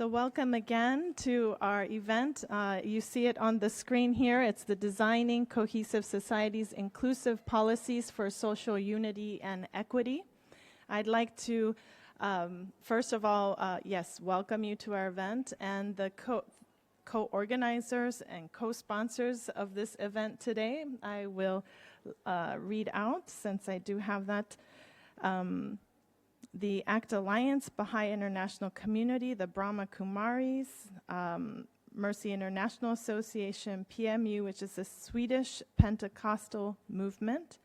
So welcome again to our event. You see it on the screen here. It's the Designing Cohesive Societies Inclusive Policies for Social Unity and Equity. I'd like to, first of all, welcome you to our event, and the co-organizers and co-sponsors of this event today. I will read out, since I do have that. The ACT Alliance, Baha'i International Community, the Brahma Kumaris, Mercy International Association, PMU, which is the Swedish Pentecostal Movement,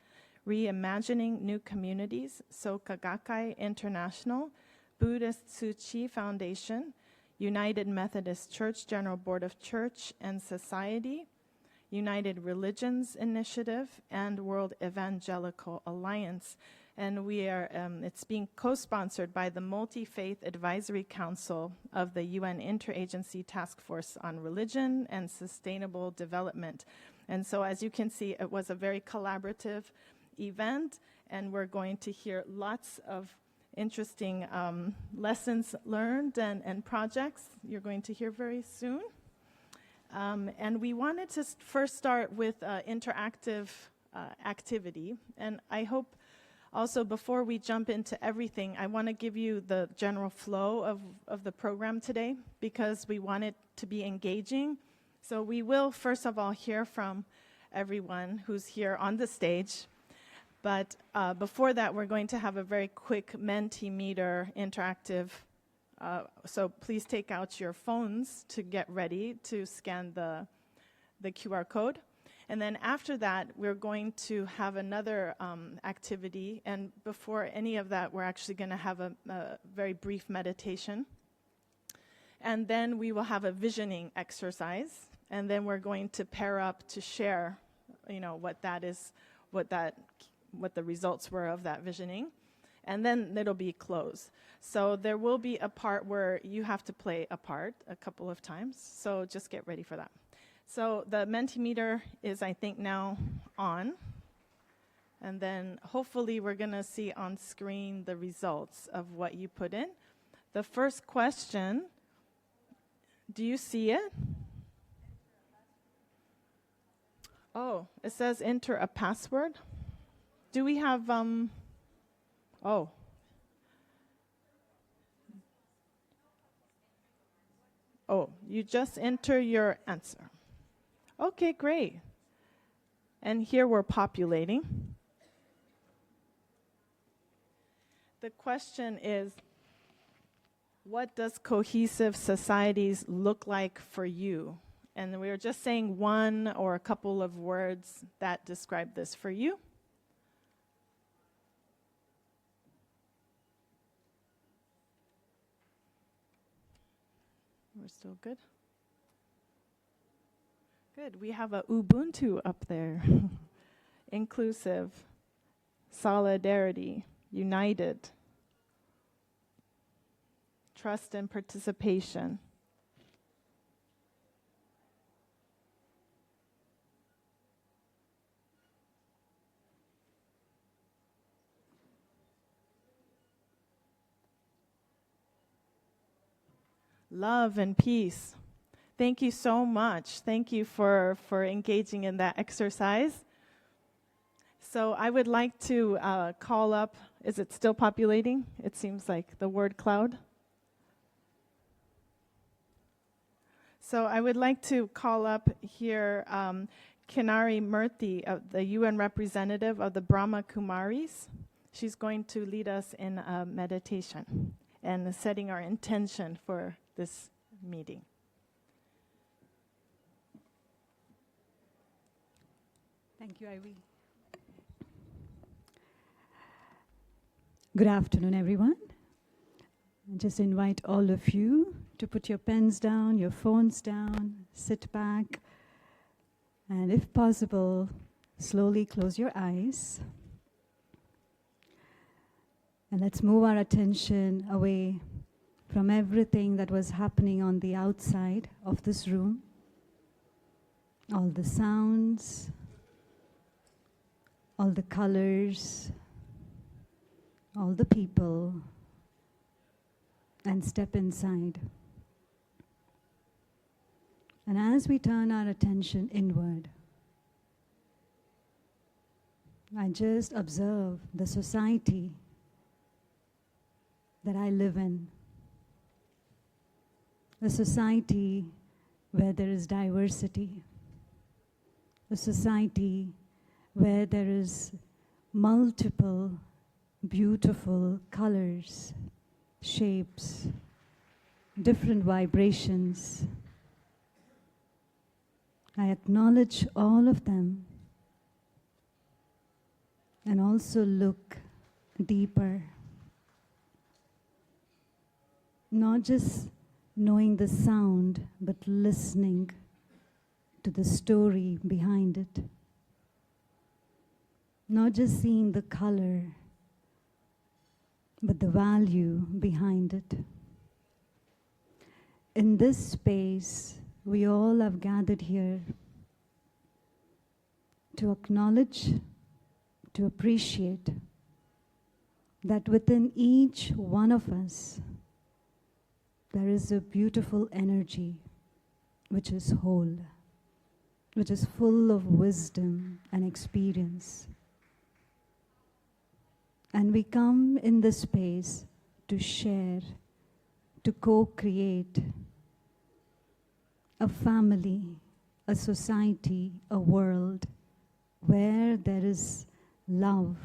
Reimagining New Communities, Soka Gakkai International, Buddhist Tzu Chi Foundation, United Methodist Church General Board of Church and Society, United Religions Initiative, and World Evangelical Alliance. And we are, it's being co-sponsored by the Multi-Faith Advisory Council of the UN Interagency Task Force on Religion and Sustainable Development. And so, as you can see, it was a very collaborative event, and we're going to hear lots of interesting lessons learned and projects you're going to hear very soon. And we wanted to first start with interactive activity, and I hope also, before we jump into everything, I want to give you the general flow of the program today, because we want it to be engaging. So we will, first of all, hear from everyone who's here on the stage. But before that, we're going to have a very quick Mentimeter interactive. So please take out your phones to get ready to scan the QR code. And then after that, we're going to have another activity. And before any of that, we're actually going to have a very brief meditation. And then we will have a visioning exercise. And then we're going to pair up to share, what that is, what the results were of that visioning. And then it'll be closed. So there will be a part where you have to play a part a couple of times. So just get ready for that. So the Mentimeter is, I think, now on. And then hopefully we're going to see on screen the results of what you put in. The first question, do you see it? Oh, it says enter a password. Do we have, oh. Oh, you just enter your answer. Okay, great. And here we're populating. The question is, what does cohesive societies look like for you? And we're just saying one or a couple of words that describe this for you. We're still good? Good. We have a Ubuntu up there. Inclusive, solidarity, united, trust and participation. Love and peace. Thank you so much. Thank you for engaging in that exercise. So I would like to call up, is it still populating? It seems like the word cloud. So I would like to call up here Kinari Murthy, the UN representative of the Brahma Kumaris. She's going to lead us in a meditation and setting our intention for this meeting. Thank you, Ivy. Good afternoon, everyone. I just invite all of you to put your pens down, your phones down, sit back, and if possible, slowly close your eyes. And let's move our attention away from everything that was happening on the outside of this room. All the sounds, all the colors, all the people, and step inside. And as we turn our attention inward, I just observe the society that I live in. A society where there is diversity. A society where there is multiple beautiful colors, shapes, different vibrations. I acknowledge all of them and also look deeper. Not just knowing the sound, but listening to the story behind it. Not just seeing the color, but the value behind it. In this space, we all have gathered here to acknowledge, to appreciate that within each one of us, there is a beautiful energy which is whole, which is full of wisdom and experience. And we come in this space to share, to co-create a family, a society, a world where there is love,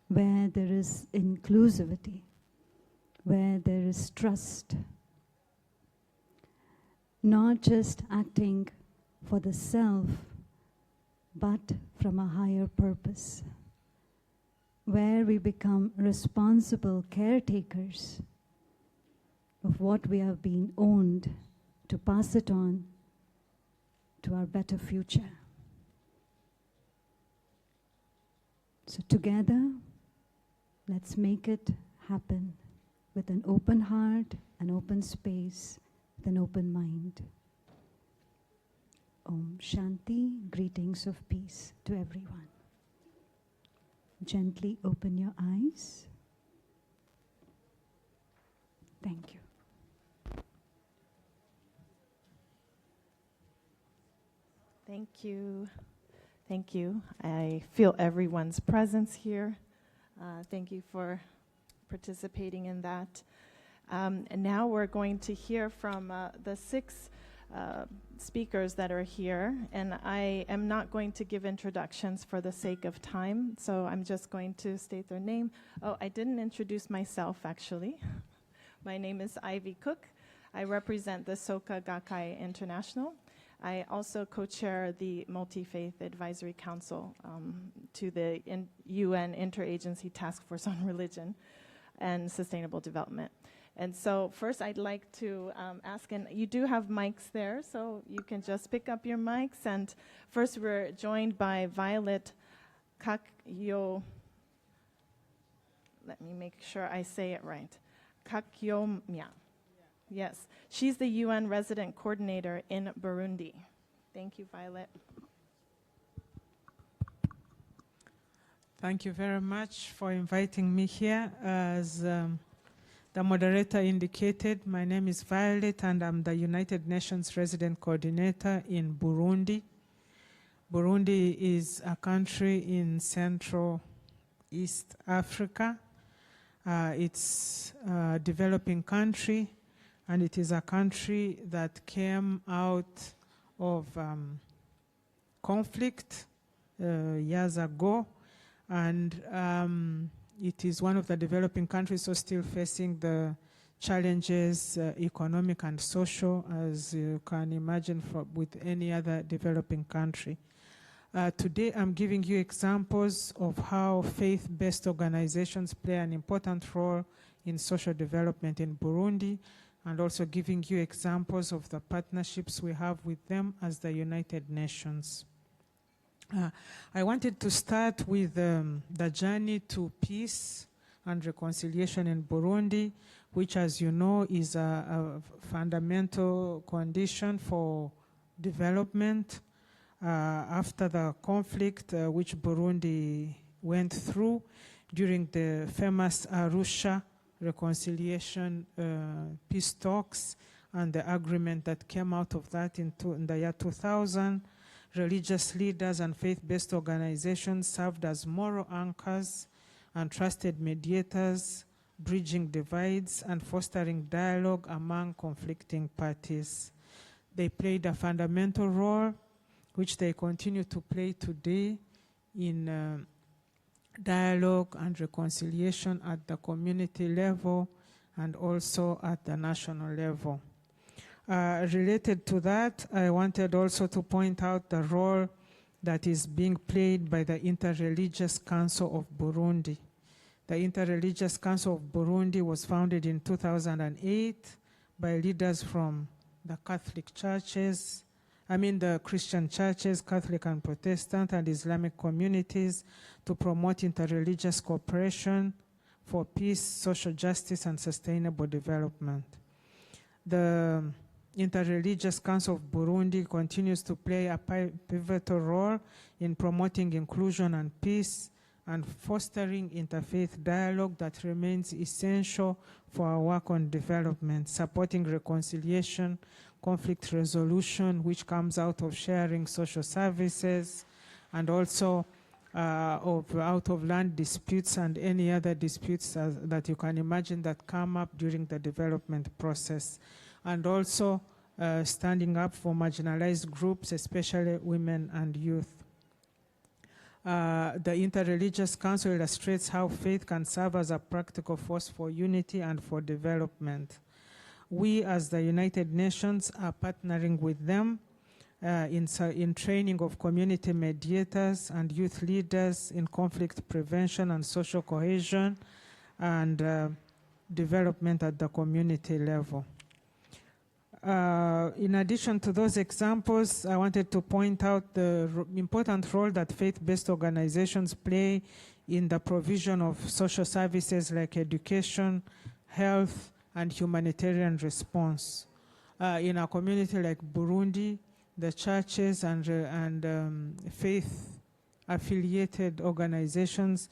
where there is inclusivity, where there is trust. Not just acting for the self, but from a higher purpose, where we become responsible caretakers of what we have been owned to pass it on to our better future. So together, let's make it happen with an open heart, an open space, with an open mind. Om Shanti, greetings of peace to everyone. Gently open your eyes. Thank you. Thank you. Thank you. I feel everyone's presence here. Thank you for participating in that. And now we're going to hear from the 6 speakers that are here, and I am not going to give introductions for the sake of time, so I'm just going to state their name. Oh, I didn't introduce myself, actually. My name is Ivy Cook. I represent the Soka Gakkai International. I also co-chair the Multi-Faith Advisory Council to the UN Interagency Task Force on Religion and Sustainable Development. And so first I'd like to ask, and you do have mics there, so you can just pick up your mics. And first we're joined by Violet Kakyo, let me make sure I say it right, Kakyomya. Yes, she's the UN resident coordinator in Burundi. Thank you, Violet. Thank you very much for inviting me here. As the moderator indicated, my name is Violet and I'm the United Nations resident coordinator in Burundi. Burundi is a country in Central East Africa. It's a developing country, and it is a country that came out of conflict years ago, and it is one of the developing countries so still facing the challenges, economic and social, as you can imagine with any other developing country. Today I'm giving you examples of how faith-based organizations play an important role in social development in Burundi, and also giving you examples of the partnerships we have with them as the United Nations. I wanted to start with the journey to peace and reconciliation in Burundi, which, as you know, is a fundamental condition for development after the conflict which Burundi went through during the famous Arusha reconciliation peace talks and the agreement that came out of that in the year 2000. Religious leaders and faith-based organizations served as moral anchors and trusted mediators, bridging divides and fostering dialogue among conflicting parties. They played a fundamental role, which they continue to play today, in dialogue and reconciliation at the community level and also at the national level. Related to that, I wanted also to point out the role that is being played by the Interreligious Council of Burundi. The Interreligious Council of Burundi was founded in 2008 by leaders from the Catholic churches, the Christian churches, Catholic and Protestant and Islamic communities, to promote interreligious cooperation for peace, social justice, and sustainable development. The Interreligious Council of Burundi continues to play a pivotal role in promoting inclusion and peace and fostering interfaith dialogue that remains essential for our work on development, supporting reconciliation, conflict resolution, which comes out of sharing social services, and also out of land disputes and any other disputes that you can imagine that come up during the development process. And also standing up for marginalized groups, especially women and youth. The Interreligious Council illustrates how faith can serve as a practical force for unity and for development. We, as the United Nations, are partnering with them in training of community mediators and youth leaders in conflict prevention and social cohesion and development at the community level. In addition to those examples, I wanted to point out the important role that faith-based organizations play in the provision of social services like education, health, and humanitarian response. In a community like Burundi, the churches and faith-affiliated organizations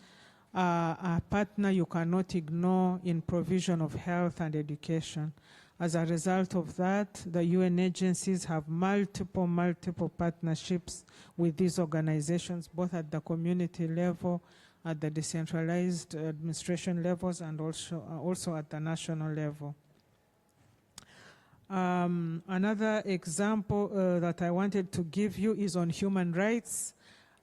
are a partner you cannot ignore in provision of health and education. As a result of that, the UN agencies have multiple partnerships with these organizations, both at the community level, at the decentralized administration levels, and also at the national level. Another example that I wanted to give you is on human rights.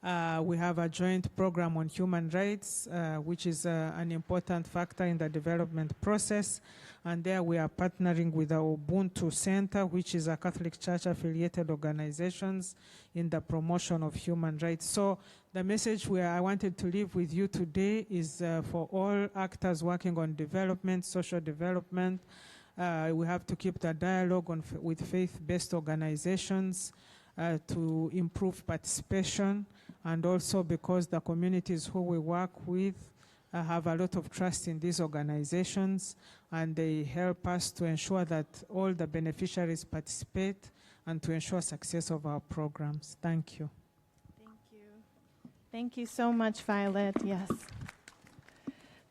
We have a joint program on human rights, which is an important factor in the development process. And there we are partnering with the Ubuntu Center, which is a Catholic Church-affiliated organizations in the promotion of human rights. So the message I wanted to leave with you today is for all actors working on development, social development, we have to keep the dialogue with faith-based organizations to improve participation, and also because the communities who we work with have a lot of trust in these organizations, and they help us to ensure that all the beneficiaries participate and to ensure success of our programs. Thank you. Thank you. Thank you so much, Violet. Yes.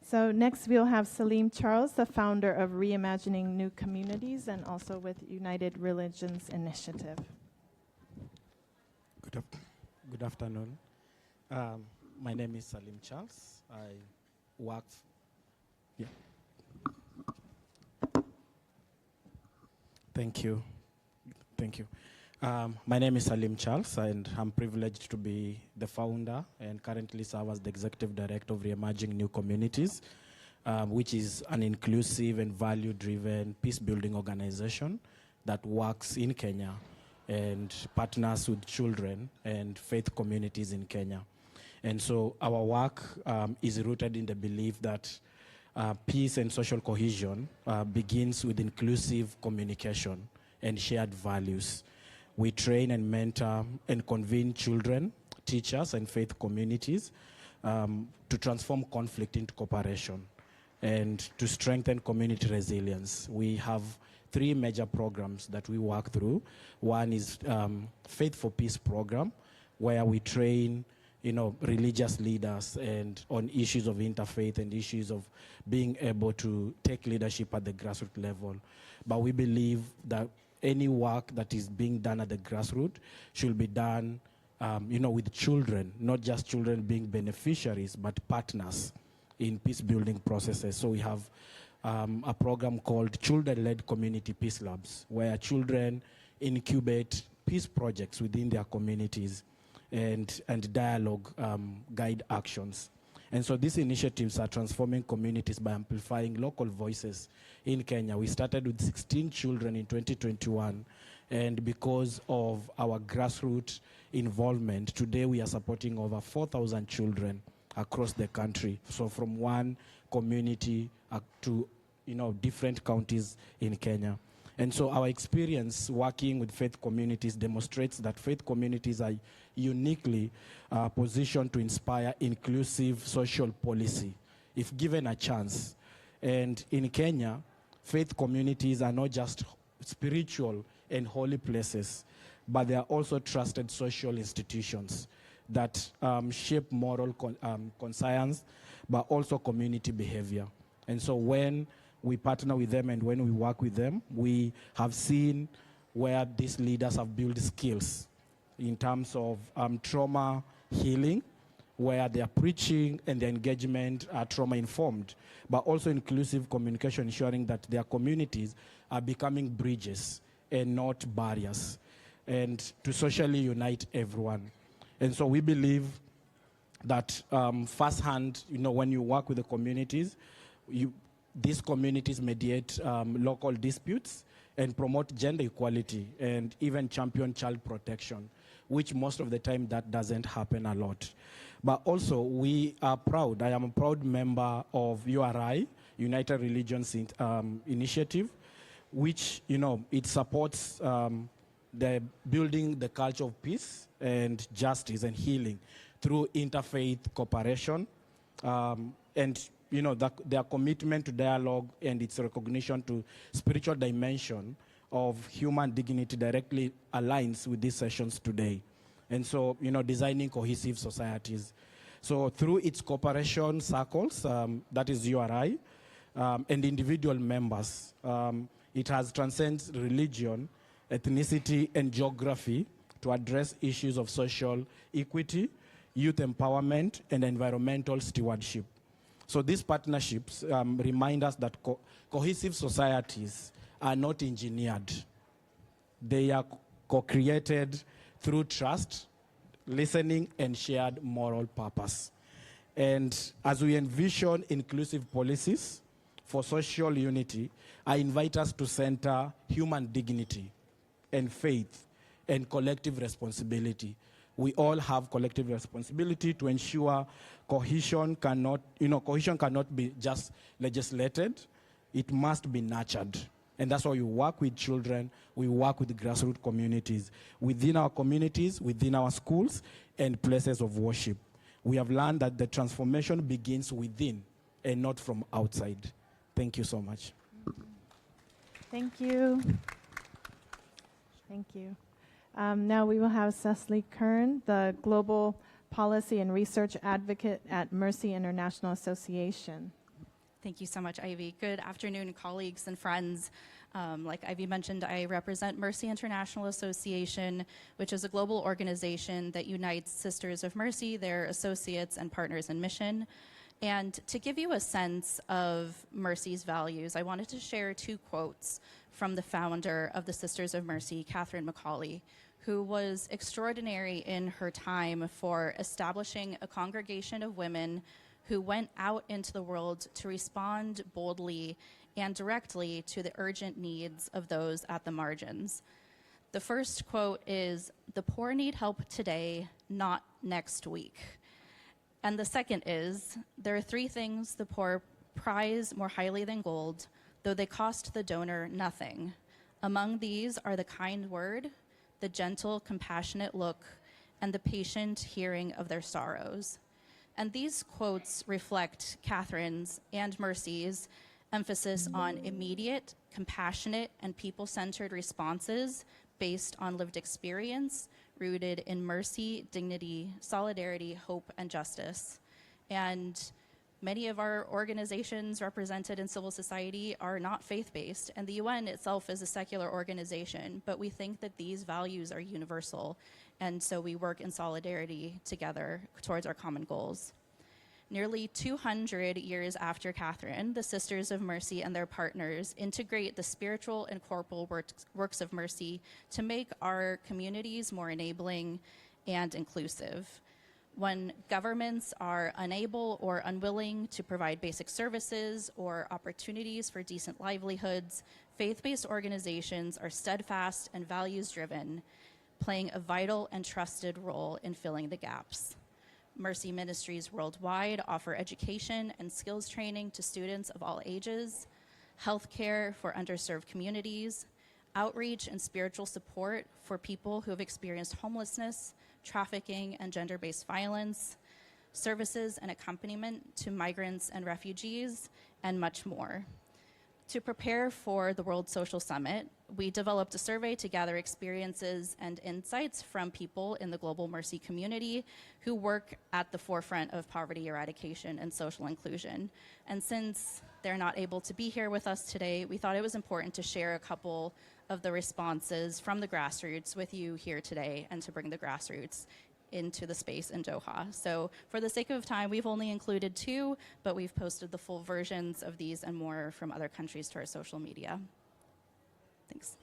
So next we'll have Salim Charles, the founder of Reimagining New Communities and also with United Religions Initiative. Good afternoon. My name is Salim Charles. I work. Thank you. My name is Salim Charles, and I'm privileged to be the founder and currently serve as the executive director of Reimagining New Communities, which is an inclusive and value-driven peace-building organization that works in Kenya and partners with children and faith communities in Kenya. And so our work is rooted in the belief that peace and social cohesion begins with inclusive communication and shared values. We train and mentor and convene children, teachers, and faith communities to transform conflict into cooperation and to strengthen community resilience. We have 3 major programs that we work through. One is Faith for Peace program, where we train religious leaders and on issues of interfaith and issues of being able to take leadership at the grassroots level. But we believe that any work that is being done at the grassroots should be done, with children, not just children being beneficiaries, but partners in peace-building processes. So we have a program called Children-Led Community Peace Labs, where children incubate peace projects within their communities and dialogue guide actions. And so these initiatives are transforming communities by amplifying local voices in Kenya. We started with 16 children in 2021, and because of our grassroots involvement, today we are supporting over 4,000 children across the country. So from one community to different counties in Kenya. And so our experience working with faith communities demonstrates that faith communities are uniquely positioned to inspire inclusive social policy if given a chance. And in Kenya, faith communities are not just spiritual and holy places, but they are also trusted social institutions that shape moral conscience, but also community behavior. And so when we partner with them and when we work with them, we have seen where these leaders have built skills in terms of trauma healing, where they are preaching and their engagement are trauma-informed, but also inclusive communication, ensuring that their communities are becoming bridges and not barriers, and to socially unite everyone. And so we believe that firsthand, when you work with the communities, these communities mediate local disputes and promote gender equality and even champion child protection, which most of the time that doesn't happen a lot. But also we are proud. I am a proud member of URI, United Religions Initiative, which, it supports the building the culture of peace and justice and healing through interfaith cooperation and their commitment to dialogue and its recognition to spiritual dimension of human dignity directly aligns with these sessions today. And so, designing cohesive societies. So through its cooperation circles, that is URI, and individual members, it has transcended religion, ethnicity, and geography to address issues of social equity, youth empowerment, and environmental stewardship. So these partnerships remind us that cohesive societies are not engineered. They are co-created through trust, listening, and shared moral purpose. And as we envision inclusive policies for social unity, I invite us to center human dignity and faith and collective responsibility. We all have collective responsibility to ensure cohesion cannot be just legislated. It must be nurtured. And that's why we work with children, we work with grassroots communities, within our communities, within our schools, and places of worship. We have learned that the transformation begins within and not from outside. Thank you so much. Thank you. Thank you. Now we will have Cecily Kern, the Global Policy and Research Advocate at Mercy International Association. Thank you so much, Ivy. Good afternoon, colleagues and friends. Like Ivy mentioned, I represent Mercy International Association, which is a global organization that unites Sisters of Mercy, their associates and partners in mission. And to give you a sense of Mercy's values, I wanted to share two quotes from the founder of the Sisters of Mercy, Catherine McCauley, who was extraordinary in her time for establishing a congregation of women who went out into the world to respond boldly and directly to the urgent needs of those at the margins. The first quote is, "The poor need help today, not next week." And the second is, "There are three things the poor prize more highly than gold, though they cost the donor nothing. Among these are the kind word, the gentle, compassionate look, and the patient hearing of their sorrows." And these quotes reflect Catherine's and Mercy's emphasis on immediate, compassionate, and people-centered responses based on lived experience, rooted in mercy, dignity, solidarity, hope, and justice. And many of our organizations represented in civil society are not faith-based, and the UN itself is a secular organization, but we think that these values are universal, and so we work in solidarity together towards our common goals. Nearly 200 years after Catherine, the Sisters of Mercy and their partners integrate the spiritual and corporal works of mercy to make our communities more enabling and inclusive. When governments are unable or unwilling to provide basic services or opportunities for decent livelihoods, faith-based organizations are steadfast and values-driven, playing a vital and trusted role in filling the gaps. Mercy ministries worldwide offer education and skills training to students of all ages, healthcare for underserved communities, outreach and spiritual support for people who have experienced homelessness, trafficking, and gender-based violence, services and accompaniment to migrants and refugees, and much more. To prepare for the World Social Summit, we developed a survey to gather experiences and insights from people in the global mercy community who work at the forefront of poverty eradication and social inclusion. And since they're not able to be here with us today, we thought it was important to share a couple of the responses from the grassroots with you here today and to bring the grassroots into the space in Doha. So for the sake of time, we've only included 2, but we've posted the full versions of these and more from other countries to our social media. Thanks.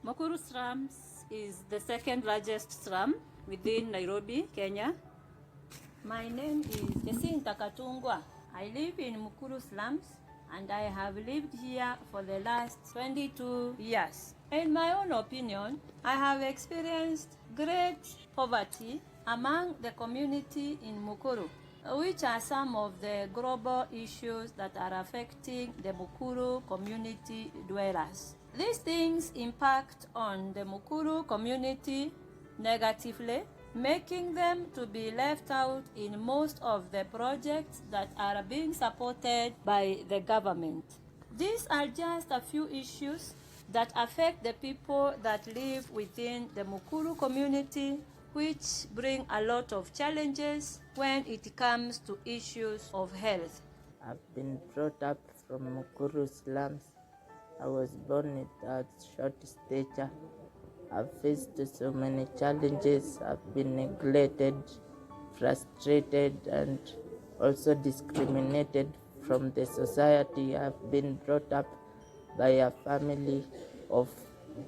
Mukuru slums is the second largest slum within Nairobi, Kenya. My name is Jacinta Katungwa. I live in Mukuru slums and I have lived here for the last 22 years. In my own opinion, I have experienced great poverty among the community in Mukuru, which are some of the global issues that are affecting the Mukuru community dwellers. These things impact on the Mukuru community negatively, making them to be left out in most of the projects that are being supported by the government. These are just a few issues that affect the people that live within the Mukuru community, which bring a lot of challenges when it comes to issues of health. I've been brought up from Mukuru slums. I was born without short stature. I've faced so many challenges. I've been neglected, frustrated, and also discriminated from the society. I've been brought up by a family of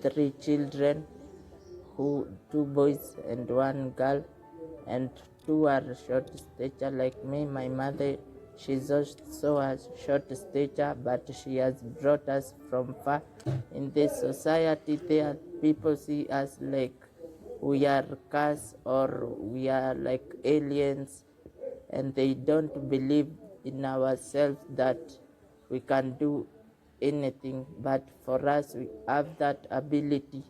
3 children, 2 boys and 1 girl, and 2 are short stature like me. My mother, she's also a short stature, but she has brought us from far. In this society, there people see us like we are cursed or we are like aliens, and they don't believe in ourselves that we can do anything. But for us, we have that ability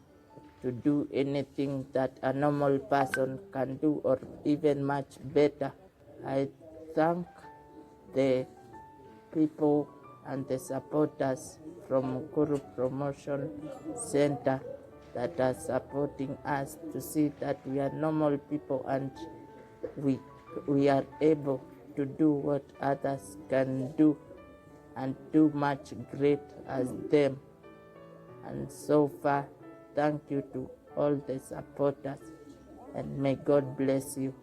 to do anything that a normal person can do, or even much better. I thank the people and the supporters from Mukuru Promotion Center that are supporting us to see that we are normal people and we are able to do what others can do and do much great as them. And so far, thank you to all the supporters, and may God bless you.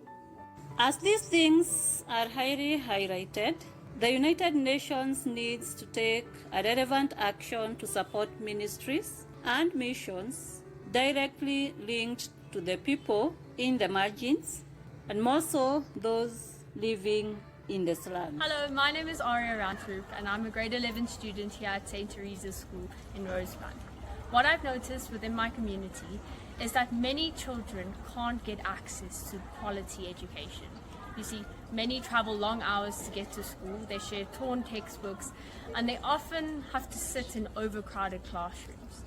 As these things are highly highlighted, the United Nations needs to take a relevant action to support ministries and missions directly linked to the people in the margins and more so those living in the slums. Hello, my name is Aria Rantrup and I'm a grade 11 student here at St. Teresa's School in Rosebud. What I've noticed within my community is that many children can't get access to quality education. You see, many travel long hours to get to school, they share torn textbooks, and they often have to sit in overcrowded classrooms.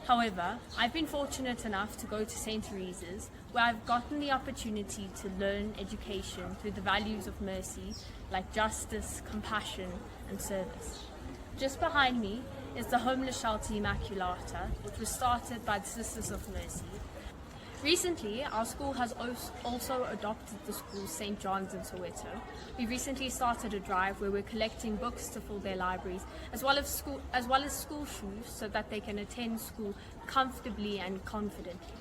However, I've been fortunate enough to go to St. Teresa's, where I've gotten the opportunity to learn education through the values of mercy, like justice, compassion, and service. Just behind me is the homeless shelter Immaculata, which was started by the Sisters of Mercy. Recently, our school has also adopted the school St. John's in Soweto. We recently started a drive where we're collecting books to fill their libraries, as well as school shoes, so that they can attend school comfortably and confidently.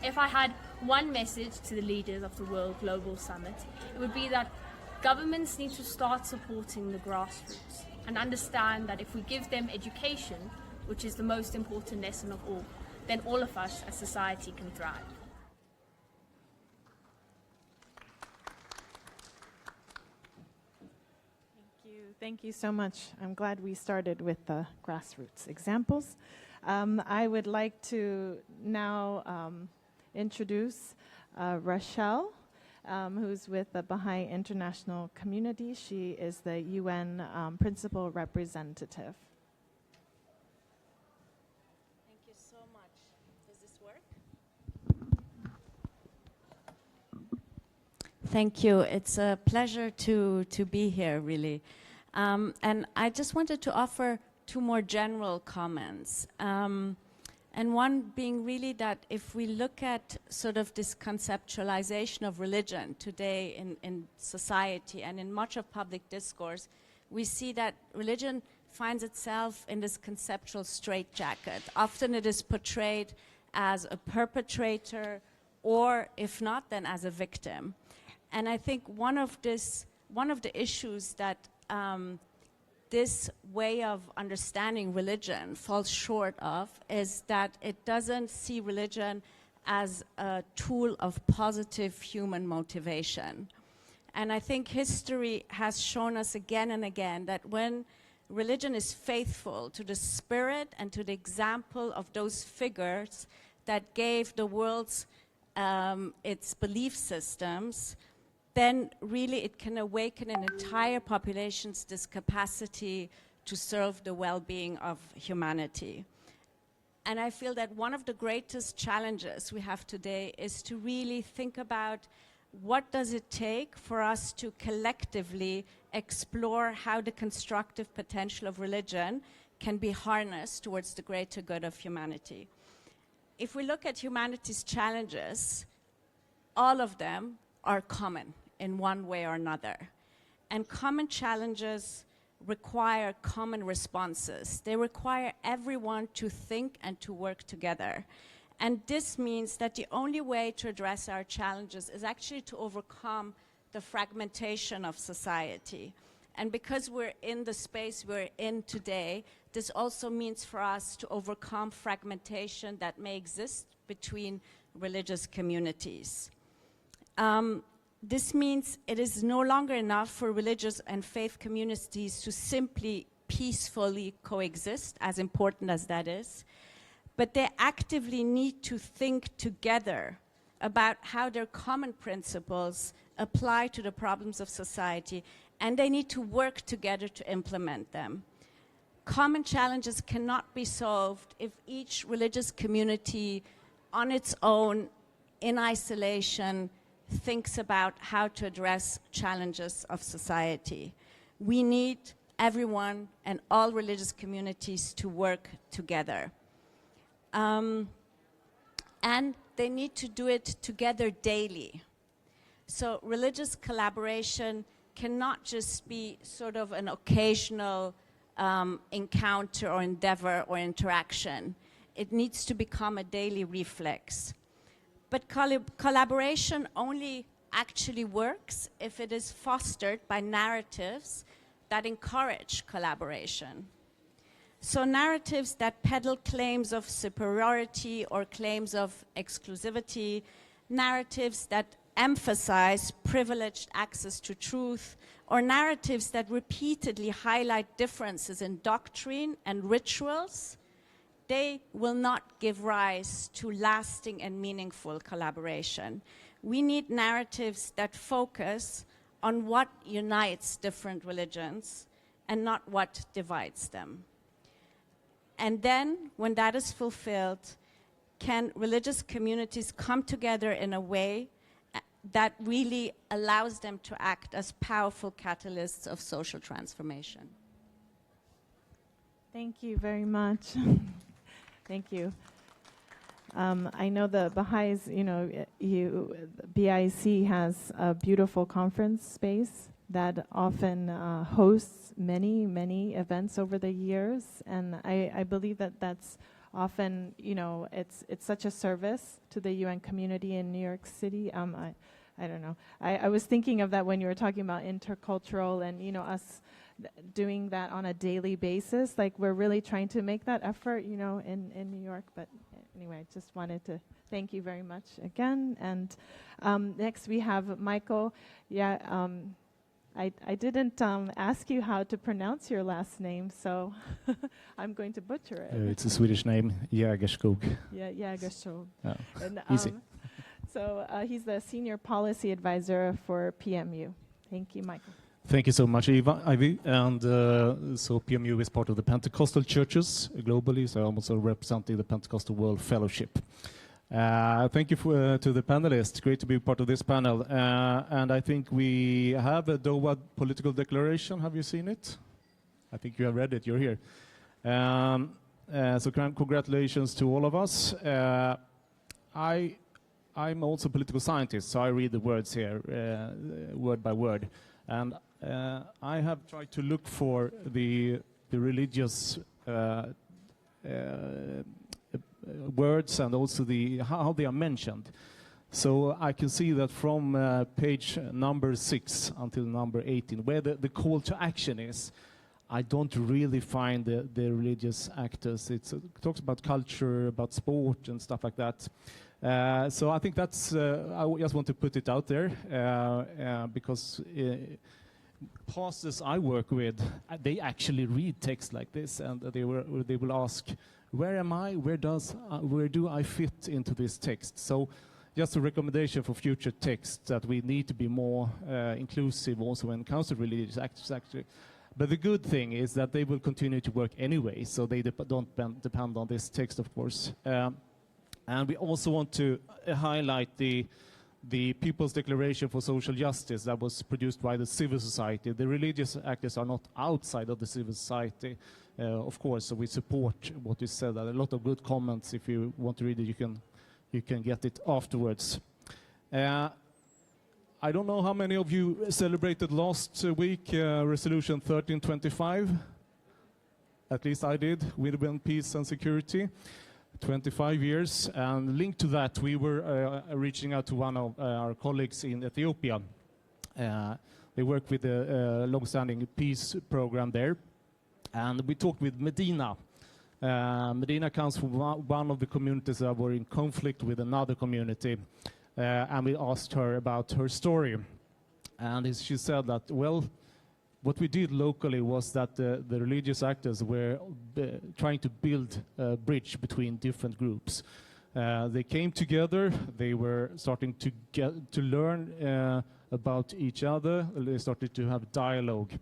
If I had one message to the leaders of the World Global Summit, it would be that governments need to start supporting the grassroots and understand that if we give them education, which is the most important lesson of all, then all of us as society can thrive. Thank you so much. I'm glad we started with the grassroots examples. I would like to now introduce Rochelle, who's with the Baha'i International Community. She is the UN Principal Representative. Thank you so much. Does this work? Thank you. It's a pleasure to be here, really. And I just wanted to offer two more general comments. And one being really that if we look at sort of this conceptualization of religion today in society and in much of public discourse, we see that religion finds itself in this conceptual straitjacket. Often it is portrayed as a perpetrator, or if not, then as a victim. And I think one of the issues that this way of understanding religion falls short of is that it doesn't see religion as a tool of positive human motivation. And I think history has shown us again and again that when religion is faithful to the spirit and to the example of those figures that gave the world its belief systems, then really it can awaken an entire population's this capacity to serve the well-being of humanity. And I feel that one of the greatest challenges we have today is to really think about what does it take for us to collectively explore how the constructive potential of religion can be harnessed towards the greater good of humanity. If we look at humanity's challenges, all of them are common in one way or another. And common challenges require common responses. They require everyone to think and to work together. And this means that the only way to address our challenges is actually to overcome the fragmentation of society. And because we're in the space we're in today, this also means for us to overcome fragmentation that may exist between religious communities. This means it is no longer enough for religious and faith communities to simply peacefully coexist, as important as that is, but they actively need to think together about how their common principles apply to the problems of society, and they need to work together to implement them. Common challenges cannot be solved if each religious community on its own, in isolation, thinks about how to address challenges of society. We need everyone and all religious communities to work together. And they need to do it together daily. So religious collaboration cannot just be sort of an occasional encounter or endeavor or interaction. It needs to become a daily reflex. But collaboration only actually works if it is fostered by narratives that encourage collaboration. So narratives that peddle claims of superiority or claims of exclusivity, narratives that emphasize privileged access to truth, or narratives that repeatedly highlight differences in doctrine and rituals, they will not give rise to lasting and meaningful collaboration. We need narratives that focus on what unites different religions and not what divides them. And then, when that is fulfilled, can religious communities come together in a way that really allows them to act as powerful catalysts of social transformation? Thank you very much. Thank you. I know the Baha'is, BIC has a beautiful conference space that often hosts many, many events over the years. And I believe that that's often, it's such a service to the UN community in New York City. I don't know. I was thinking of that when you were talking about intercultural and, us doing that on a daily basis. Like, we're really trying to make that effort, in New York. But anyway, I just wanted to thank you very much again. And next we have Michael. Yeah, I didn't ask you how to pronounce your last name, so I'm going to butcher it. It's a Swedish name, Jägerskog. Yeah, Jägerskog. Oh, And, easy. So he's the Senior Policy Advisor for PMU. Thank you, Michael. Thank you so much, Ivy. And so PMU is part of the Pentecostal churches globally, so I'm also representing the Pentecostal World Fellowship. Thank you to the panelists. Great to be part of this panel. And I think we have a Doha political declaration. Have you seen it? I think you have read it. You're here. So congratulations to all of us. I'm also a political scientist, so I read the words here, word by word. And I have tried to look for the religious words and also how they are mentioned. So I can see that from page number 6 until number 18, where the call to action is, I don't really find the religious actors. It talks about culture, about sport and stuff like that. So I think that's, I just want to put it out there because pastors I work with, they actually read text like this, and they will ask, where am I? Where do I fit into this text? So just a recommendation for future texts that we need to be more inclusive also when it comes to religious actors actually. But the good thing is that they will continue to work anyway, so they don't depend on this text, of course. And we also want to highlight the People's Declaration for Social Justice that was produced by the civil society. The religious actors are not outside of the civil society, of course, so we support what is said. A lot of good comments. If you want to read it, you can get it afterwards. I don't know how many of you celebrated last week Resolution 1325. At least I did, Women, Peace and Security. 25 years, and linked to that, we were reaching out to one of our colleagues in Ethiopia. They work with a long-standing peace program there, and we talked with Medina. Medina comes from one of the communities that were in conflict with another community, and we asked her about her story. And she said that, well, what we did locally was that the religious actors were trying to build a bridge between different groups. They came together, they were starting to learn about each other, they started to have dialogue.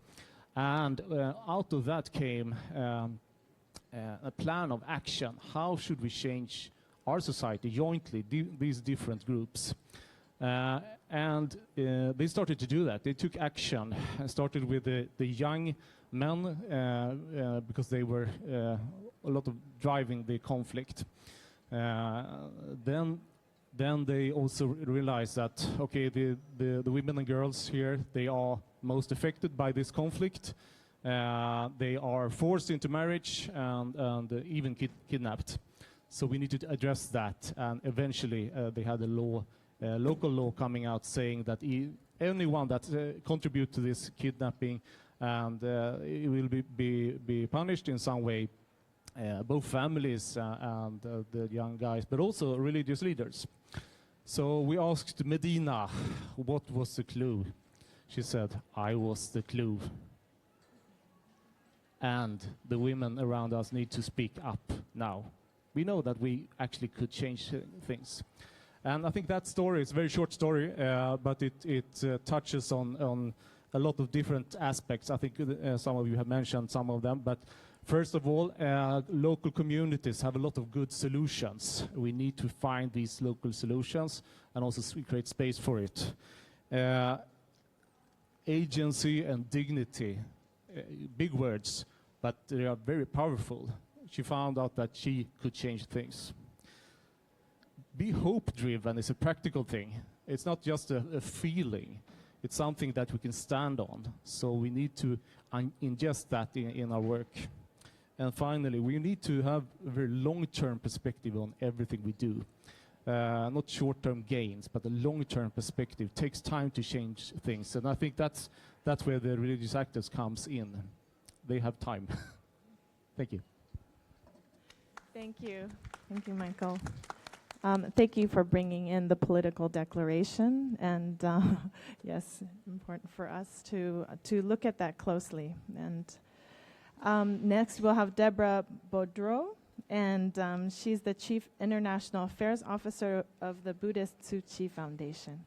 And out of that came a plan of action. How should we change our society jointly, these different groups? And they started to do that. They took action. Started with the young men because they were a lot of driving the conflict. Then they also realized that, okay, the women and girls here, they are most affected by this conflict. They are forced into marriage and even kidnapped. So we need to address that. And eventually they had a law, local law coming out saying that anyone that contributes to this kidnapping and it will be punished in some way, both families and the young guys, but also religious leaders. So we asked Medina, what was the clue? She said, I was the clue. And the women around us need to speak up now. We know that we actually could change things. And I think that story is a very short story, but it touches on a lot of different aspects. I think some of you have mentioned some of them, but first of all, local communities have a lot of good solutions. We need to find these local solutions and also create space for it. Agency and dignity, big words, but they are very powerful. She found out that she could change things. be hope-driven is a practical thing. It's not just a feeling. It's something that we can stand on. So we need to ingest that in our work. And finally, we need to have a very long-term perspective on everything we do. Not short-term gains, but a long-term perspective. Takes time to change things. And I think that's where the religious actors comes in. They have time. Thank you. Thank you. Thank you, Michael. Thank you for bringing in the political declaration. And yes, important for us to look at that closely. And next, we'll have Deborah Baudreau. And she's the Chief International Affairs Officer of the Buddhist Tzu Chi Foundation.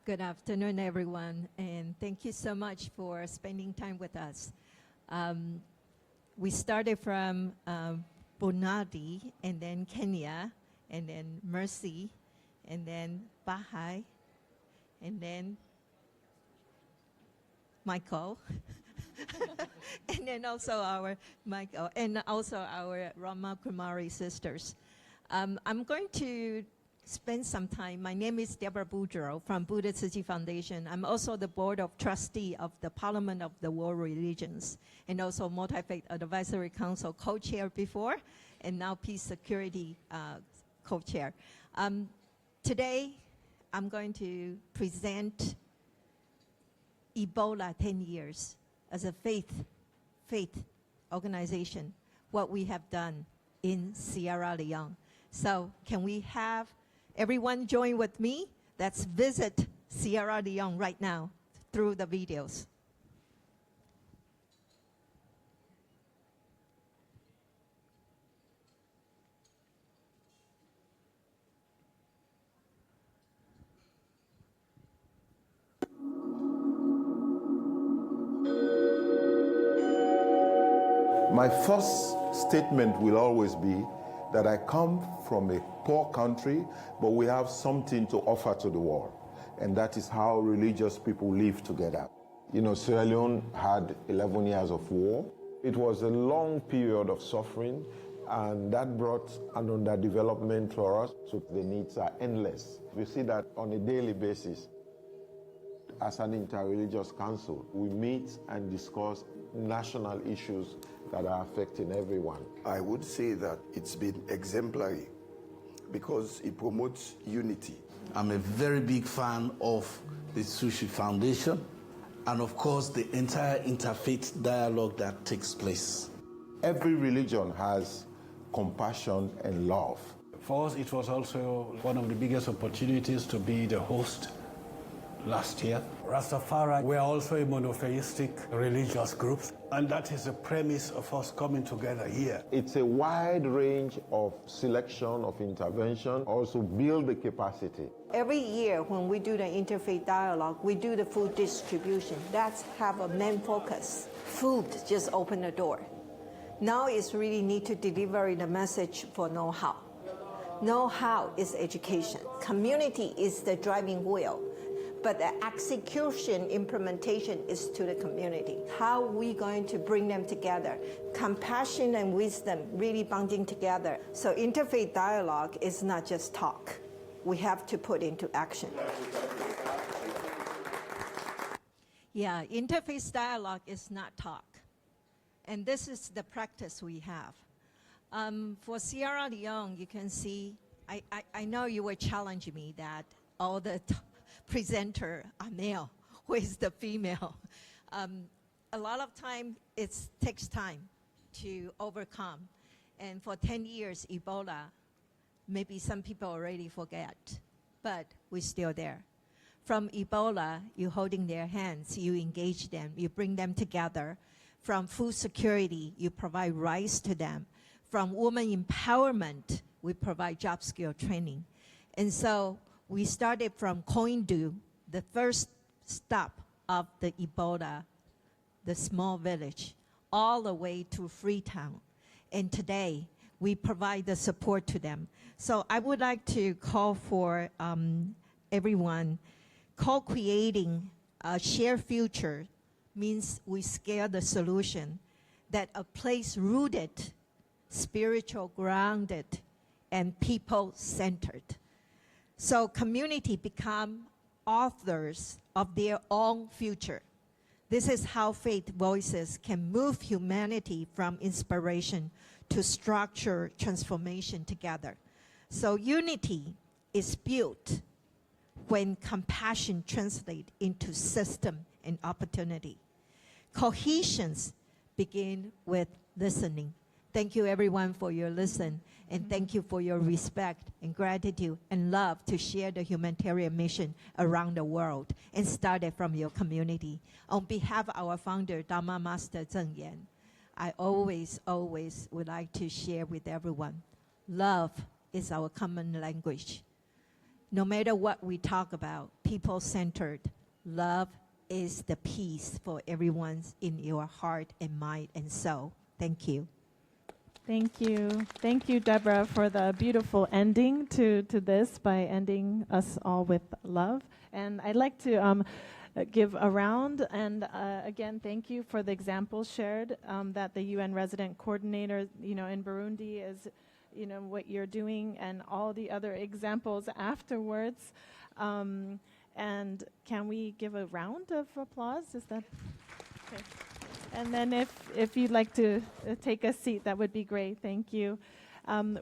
Good afternoon, everyone, and thank you so much for spending time with us. We started from Burundi, and then Kenya, and then Mercy, and then Baha'i, and then Michael. And then also our Michael, and also our Brahma Kumari sisters. I'm going to spend some time. My name is Deborah Boudreau from Buddha Tzu Chi Foundation. I'm also the board of trustee of the Parliament of the World Religions, and also Multi-Faith Advisory Council co-chair before, and now Peace Security co-chair. Today, I'm going to present Ebola 10 years. As a faith organization, what we have done in Sierra Leone. So can we have everyone join with me? Let's visit Sierra Leone right now through the videos. My first statement will always be that I come from a poor country, but we have something to offer to the world. And that is how religious people live together. You know, Sierra Leone had 11 years of war. It was a long period of suffering, and that brought an underdevelopment for us, so the needs are endless. We see that on a daily basis. As an interreligious council, we meet and discuss national issues that are affecting everyone. I would say that it's been exemplary because it promotes unity. I'm a very big fan of the Tzu Chi Foundation and of course the entire interfaith dialogue that takes place. Every religion has compassion and love. For us, it was also one of the biggest opportunities to be the host last year. Rastafari, we are also a monotheistic religious group, and that is the premise of us coming together here. It's a wide range of selection of intervention, also build the capacity. Every year when we do the interfaith dialogue, we do the food distribution. That's have a main focus. Food just open the door. Now it's really need to deliver the message for know-how. Know-how is education. Community is the driving wheel. But the execution, implementation is to the community. How are we going to bring them together? Compassion and wisdom really bonding together. So interfaith dialogue is not just talk. We have to put into action. Yeah, interfaith dialogue is not talk. And this is the practice we have. For Sierra Leone, you can see, I know you were challenging me that all the presenter are male, who is the female. A lot of time, it takes time to overcome. And for 10 years, Ebola, maybe some people already forget, but we're still there. From Ebola, you're holding their hands, you engage them, you bring them together. From food security, you provide rights to them. From women empowerment, we provide job skill training. And so we started from Koindu, the first stop of the Ebola, the small village, all the way to Freetown. And today, we provide the support to them. So I would like to call for everyone, co-creating a shared future means we scale the solution, that a place rooted, spiritual, grounded and people-centered. So community become authors of their own future. This is how faith voices can move humanity from inspiration to structure transformation together. So unity is built when compassion translates into system and opportunity. Cohesions begin with listening. Thank you everyone for your listen, and thank you for your respect and gratitude and love to share the humanitarian mission around the world and start it from your community. On behalf of our founder, Dharma Master Zheng Yan, I always would like to share with everyone, love is our common language. No matter what we talk about, people-centered, love is the peace for everyone's in your heart and mind and soul. Thank you. Thank you. Thank you, Deborah, for the beautiful ending to this by ending us all with love. And I'd like to give a round. And again, thank you for the examples shared that the UN resident coordinator, in Burundi is, what you're doing and all the other examples afterwards. And can we give a round of applause? Is that okay? And then if you'd like to take a seat, that would be great. Thank you. I'm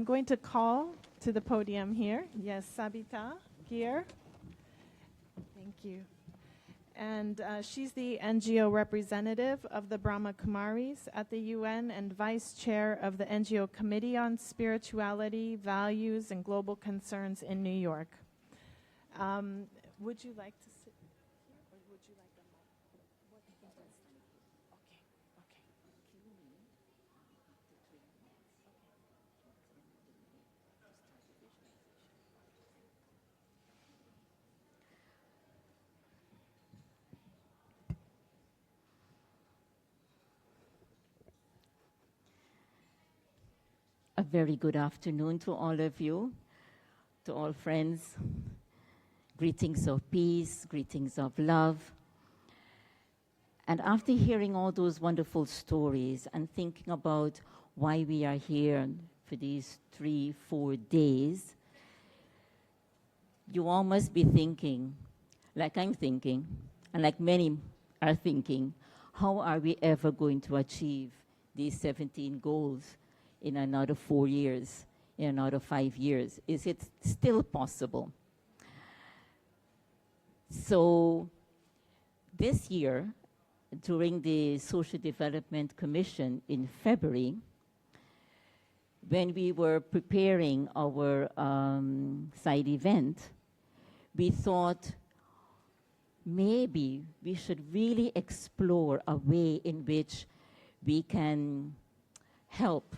going to call to the podium here. Yes, Sabita here. Thank you. And she's the NGO representative of the Brahma Kumaris at the UN and vice chair of the NGO Committee on Spirituality, Values, and Global Concerns in New York. Would you like to sit here, or would you like a mic? A very good afternoon to all of you, to all friends. Greetings of peace, greetings of love. And after hearing all those wonderful stories and thinking about why we are here for these 3-4 days, you all must be thinking, like I'm thinking, and like many are thinking, how are we ever going to achieve these 17 goals in another 4 years, in another 5 years? Is it still possible? So this year, during the Social Development Commission in February, when we were preparing our side event, we thought maybe we should really explore a way in which we can help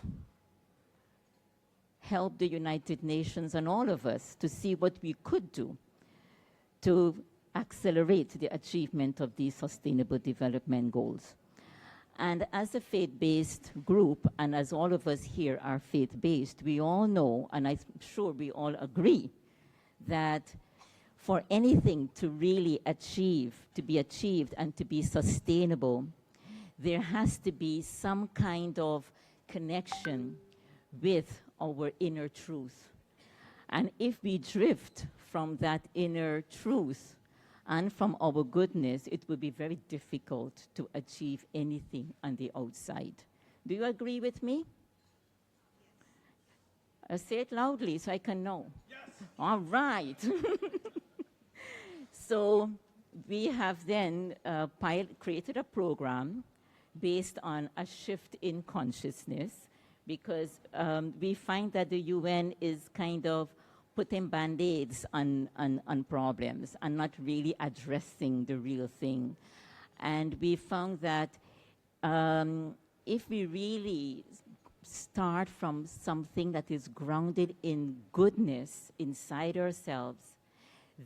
the United Nations and all of us to see what we could do to accelerate the achievement of these Sustainable Development Goals. And as a faith-based group, and as all of us here are faith-based, we all know, and I'm sure we all agree, that for anything to really be achieved and to be sustainable, there has to be some kind of connection with our inner truth. And if we drift from that inner truth and from our goodness, it would be very difficult to achieve anything on the outside. Do you agree with me? Yes. Say it loudly so I can know. Yes. All right. So we have then created a program based on a shift in consciousness, because we find that the UN is kind of putting band-aids on problems and not really addressing the real thing. And we found that if we really start from something that is grounded in goodness inside ourselves,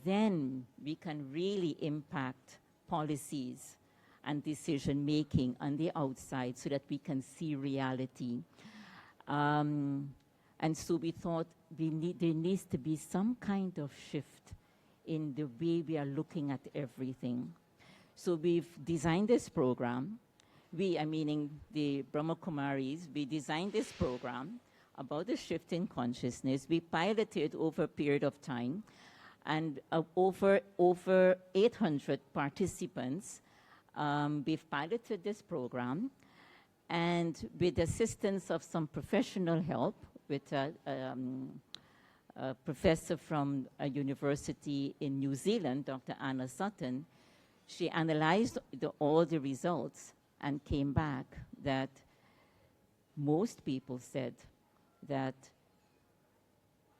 then we can really impact policies and decision-making on the outside so that we can see reality. And so we thought there needs to be some kind of shift in the way we are looking at everything. So we've designed this program. We, meaning the Brahma Kumaris, we designed this program about the shift in consciousness. We piloted over a period of time, and over 800 participants. We've piloted this program, and with the assistance of some professional help, with a professor from a university in New Zealand, Dr. Anna Sutton, she analyzed all the results and came back that most people said that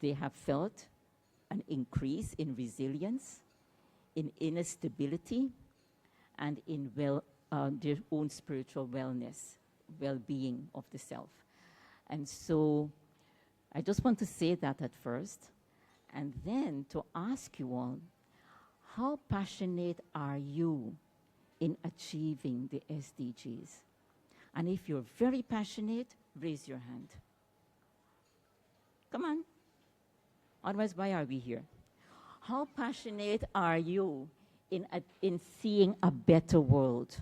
they have felt an increase in resilience, in inner stability, and in their own spiritual wellness, well-being of the self. And so I just want to say that at first, and then to ask you all, how passionate are you in achieving the SDGs? And if you're very passionate, raise your hand. Come on. Otherwise, why are we here? How passionate are you in seeing a better world?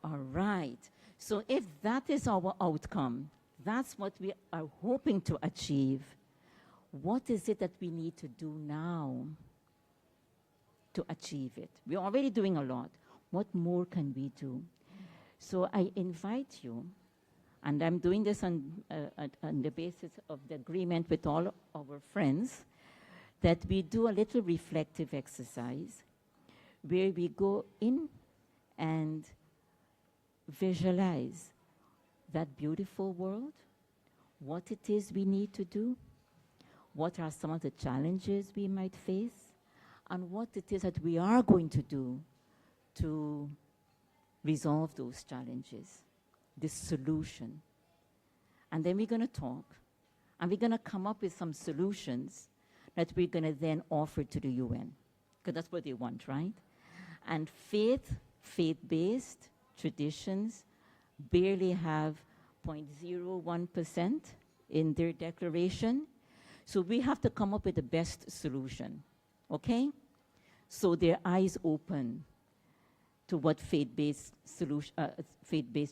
All right. So if that is our outcome, that's what we are hoping to achieve, what is it that we need to do now to achieve it? We're already doing a lot. What more can we do? So I invite you, and I'm doing this on the basis of the agreement with all our friends, that we do a little reflective exercise where we go in and visualize that beautiful world, what it is we need to do, what are some of the challenges we might face, and what it is that we are going to do to resolve those challenges, this solution. And then we're going to talk, and we're going to come up with some solutions that we're going to then offer to the UN, because that's what they want, right? And faith-based traditions barely have 0.01% in their declaration. So we have to come up with the best solution, okay? So their eyes open to what faith-based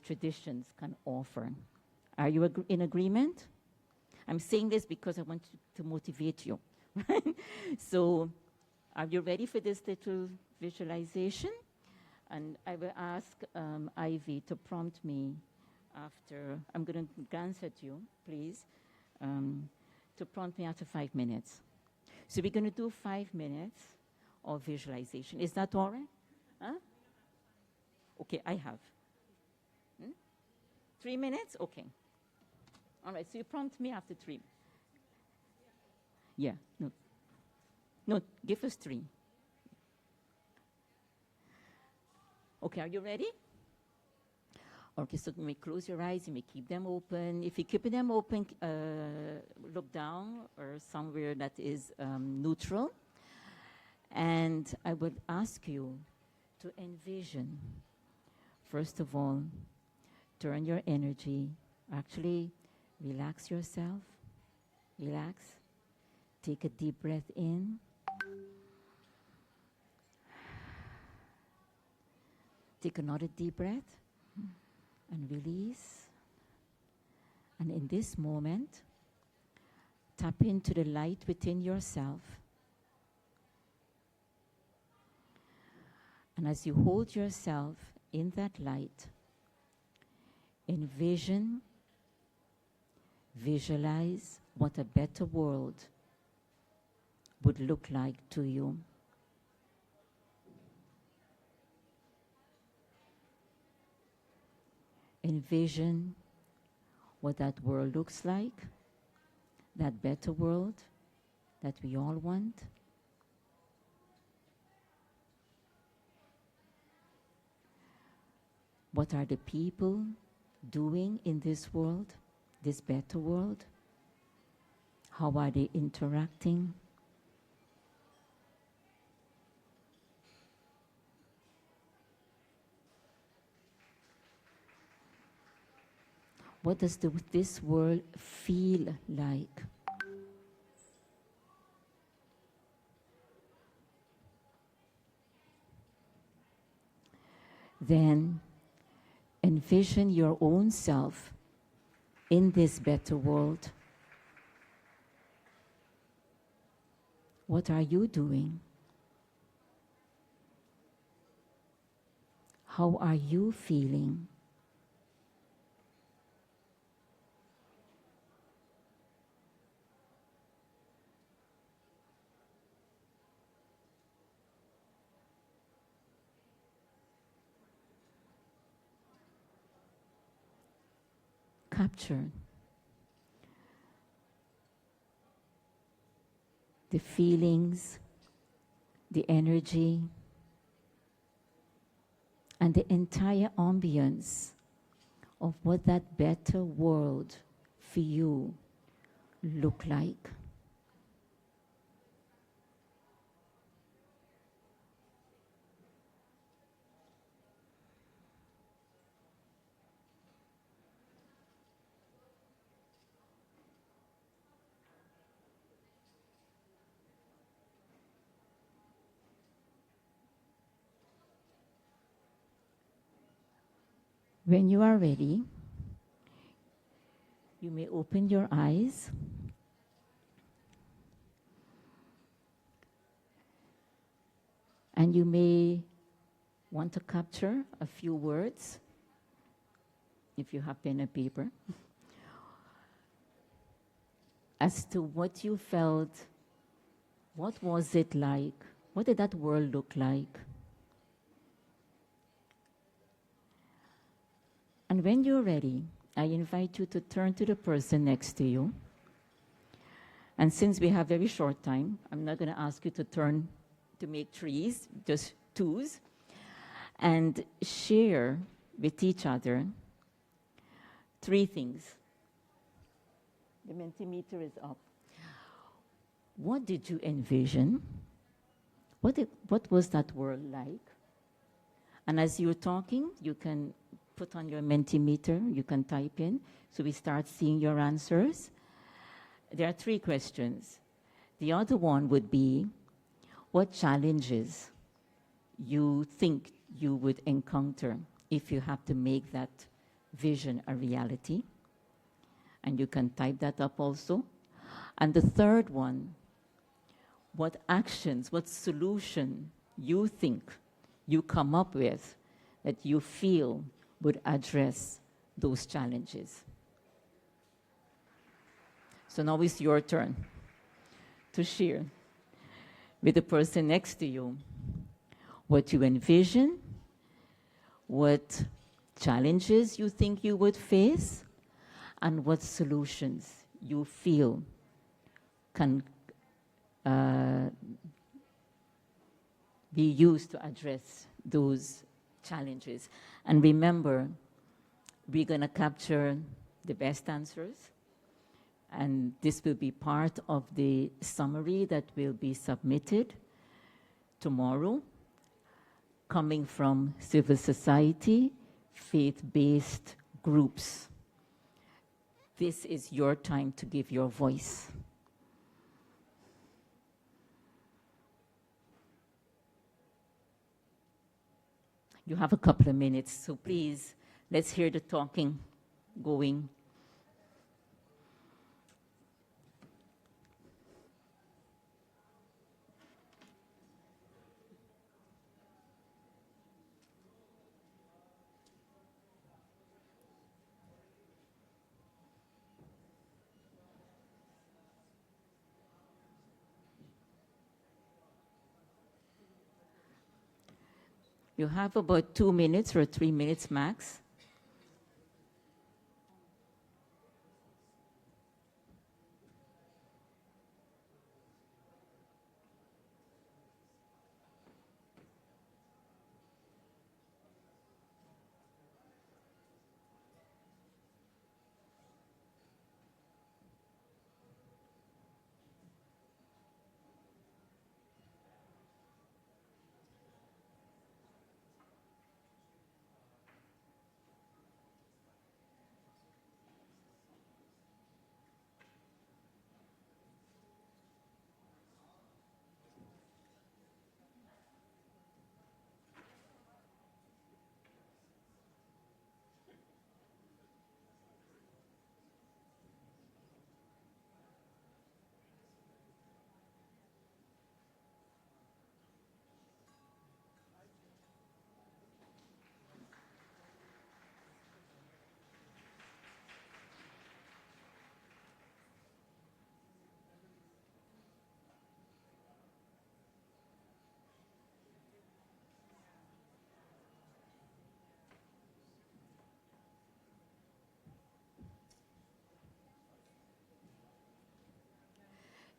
traditions can offer. Are you in agreement? I'm saying this because I want to motivate you. So are you ready for this little visualization? And I will ask Ivy to prompt me after. I'm going to glance at you, please, to prompt me after 5 minutes. So we're going to do 5 minutes of visualization. Is that all right? Huh? Okay, I have. 3 minutes? Okay. All right, so you prompt me after 3. Yeah, no. No, give us 3. Okay, are you ready? Okay, so you may close your eyes, you may keep them open. If you keep them open, look down or somewhere that is neutral. And I would ask you to envision, first of all, turn your energy, actually relax yourself, relax. Take a deep breath in. Take another deep breath and release. And in this moment, tap into the light within yourself. And as you hold yourself in that light, visualize what a better world would look like to you. Envision what that world looks like, that better world that we all want. What are the people doing in this world, this better world? How are they interacting? What does this world feel like? Then envision your own self in this better world? What are you doing? How are you feeling? Capture the feelings, the energy, and the entire ambience of what that better world for you look like. When you are ready, you may open your eyes and you may want to capture a few words if you have pen and paper as to what you felt, what was it like, what did that world look like? And when you're ready, I invite you to turn to the person next to you. And since we have very short time, I'm not going to ask you to turn to make threes, just twos, and share with each other three things. The Mentimeter is up. What did you envision? What was that world like? And as you're talking, you can put on your Mentimeter, you can type in, so we start seeing your answers. There are three questions. The other one would be, what challenges you think you would encounter if you have to make that vision a reality? And you can type that up also. And the third one, what actions, what solution you think you come up with that you feel would address those challenges. So now it's your turn to share with the person next to you what you envision, what challenges you think you would face, and what solutions you feel can be used to address those challenges. And remember, we're going to capture the best answers, and this will be part of the summary that will be submitted tomorrow, coming from civil society, faith-based groups. This is your time to give your voice. You have a couple of minutes, so please, let's hear the talking going. You have about 2 minutes or 3 minutes max.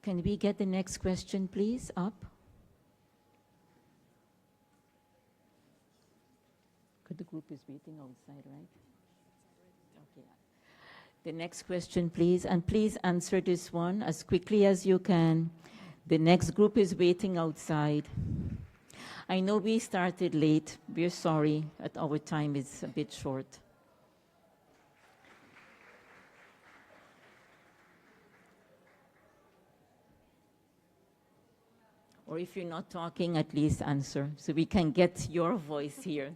Can we get the next question, please, up? The group is waiting outside, right? Okay. The next question, please, and please answer this one as quickly as you can. The next group is waiting outside. I know we started late. We're sorry, our time is a bit short. Or if you're not talking, at least answer so we can get your voice here.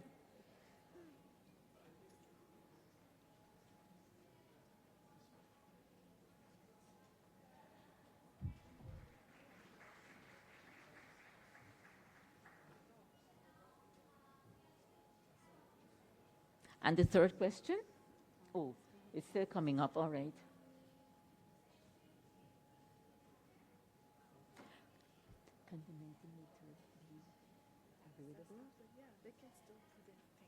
And the third question? Oh, it's still coming up, all right. Can the Mentimeter be available?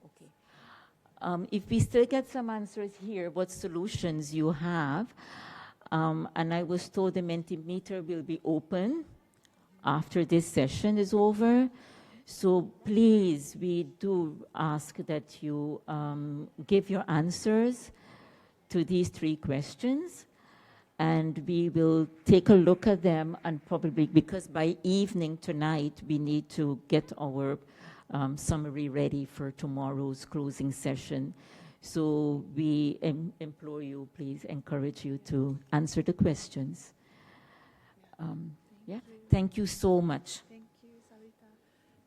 Okay. If we still get some answers here, what solutions you have, and I was told the Mentimeter will be open after this session is over. So please, we do ask that you give your answers to these 3 questions, and we will take a look at them, and probably, because by evening tonight, we need to get our summary ready for tomorrow's closing session. So we implore you, please, encourage you to answer the questions. Yeah, thank you so much.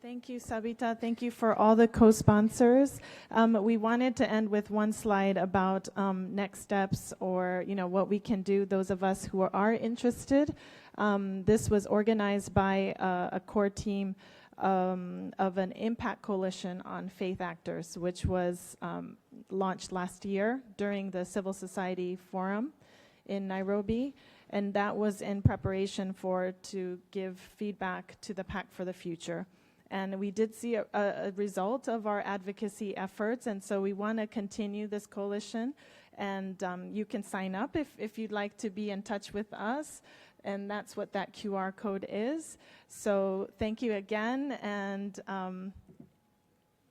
Thank you, Sabita. Thank you for all the co-sponsors. We wanted to end with one slide about next steps, or what we can do, those of us who are interested. This was organized by a core team of an impact coalition on faith actors, which was launched last year during the Civil Society Forum in Nairobi. And that was in preparation to give feedback to the Pact for the Future. And we did see a result of our advocacy efforts, and so we want to continue this coalition. And you can sign up if you'd like to be in touch with us, and that's what that QR code is. So thank you again, and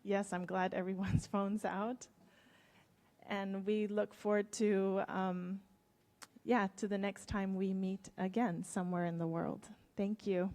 yes, I'm glad everyone's phone's out. And we look forward to, to the next time we meet again somewhere in the world. Thank you.